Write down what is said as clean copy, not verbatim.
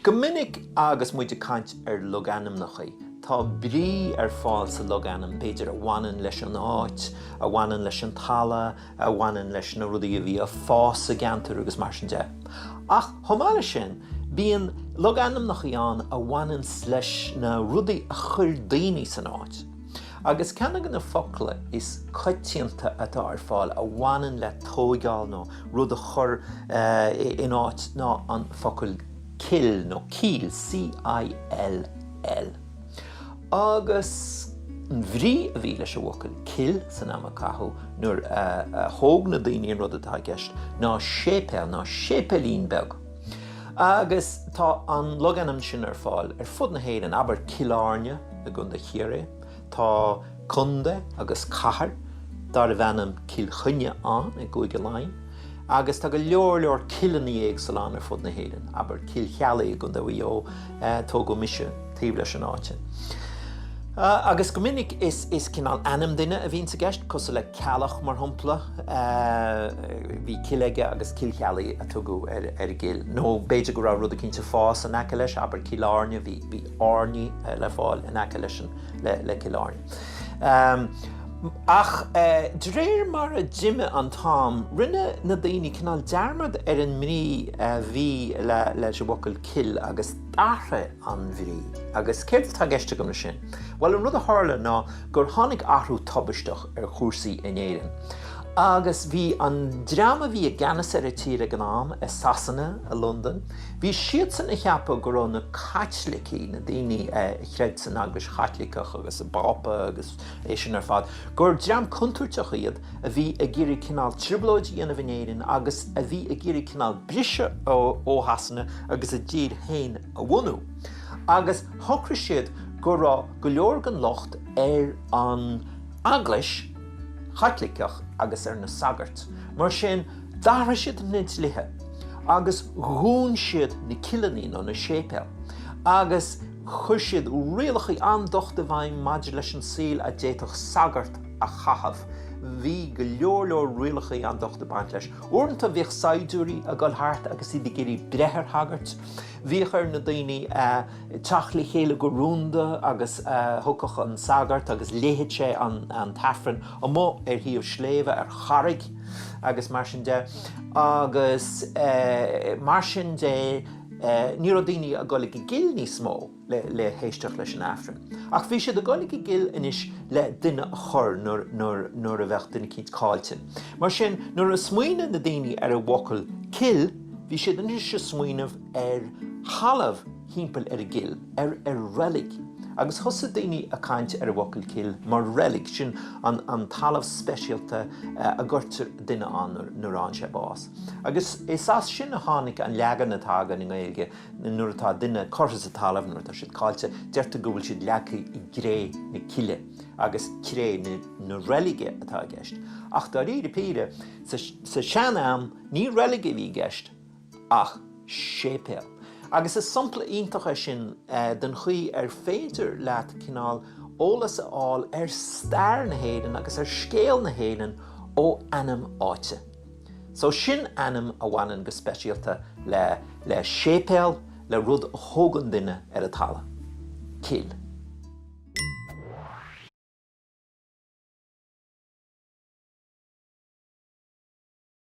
Gomininic agus muide caint loganam nach chi. Tá brí fáil sa loganam beidir a bhhanan leis an áit, a bhhanan leis an tala, a bhhanan leis na rudaí a bhí a fás a gantar agus mar sin de. Ach, thomáile sin, bíon loganam nach an a bhhanan leis na rudaí a chur daoine san áit. Agus ceanna gan na focaile is coitianta atá ar fáil a bhhanan le tógáil nó rud a chur in áit ná an focail kill nó cíl, C-I-L-L. Agus an bhrí a bhí leis a bhfocail kill san ama cathú nuair thóg na daoine rud atá gceist ná sépel, ná sépelín beg. Agus tá an loganam sin ar fáil ar fud na héireann aber Killarne a gunda chiaire, tá Cunde agus Cahar dar a bhenam Kilchunne an I gcuige láin, agus tá go leor cillaní éagsúil ar fud na héireann, aber Kilchealaí gunda bhío tó go mise taobh leis an áite. Agus gomininic is cinál anam duine a bhíonn sa gceist cos le cealach mar thumpla bhí cileige agus Kilchealaí a tugadh ar gil. Nó beidir go raibh rud a cinnte fás an aice leis, aber Killarne bhí orní le fáil in aice leis le Killarne. Ach, dréir mar a Jimime an tám, rinne na daoine cinál dearmad ar an mrí bhí leis a bhfocail kill agus dartha an bhrí, agus céir tá gceiste go sin. Well, an rud a tharla ná gur tháinig athrú tobaisteach ar chósaí in éireann. Agus bhí an drama bhí a gceannas ar a tíre gnám a Sasanna a London. Bhí siad san na cheappa go raibh na caitlicí na daoine chreid san agus chaitlicach agus a bapa agus é sin ar fad. Gur dram contúirteach iad a bhí a géirí cinál triblóid dhéanamh in éireann agus a bhí a géirí cinál brise ó hasanna agus a dír hain a bhunú. Agus thocra siad go raibh go leor gan locht ar an Anglis chaitlicach agus ar na sagart. Mar sin dara siad an nid lithe, agus dhún siad na cillaní nó na sépel, agus chuir siad rialachaí andochta bhain maidir leis an síl a déitach sagart a chahabh. Bhí go leor rialachaí andochta baint leis. Uaireanta bhíoh saidúirí a gáil thart agus iad géirí brethir thagart. Bhíoh ar na daoine teachlaí chéile go rúnda agus thugach an sagart agus léithe sé an tafran an mó ar híomh sléimhe ar charraig agus mar sin de. Agus mar sin de ní raibh daoine a gcuilig I gcill níos mó le héisteach leis an afran. Ach bhí siad a gcuilig I gcill inis le duine a chur nuair a bheith duine cinnte cáilte. Mar sin nuair a smaoine na daoine ar a bhfocail kill, bhí siad inis a smaoineh ar halamh thimpeall ar a gcill, ar relic. Agus thosa daoine a caint ar a bhfocail kill mar relic sin an talamh speisialta a gcuirtear duine an nuair an sé bás. Agus is as sin a tháinig an leagan atá gan in Gaeilge nuair atá duine cortas a talamh nuair atá siad cáilte, deirtear go bhfuil siad leacaí I gré na cille agus cré na relige atá gceist. Ach dá ríre píre sa seanam ní relige bhí gceist ach sépel. Agus is sampla iontacha sin den chuí ar féidir leat cinál ólas a áil ar stair na héireann agus ar scéal na héireann ó anam áite. So sin anam a bhhanan go speisialta le sépel le rud a thógan duine ar a tala. Kill.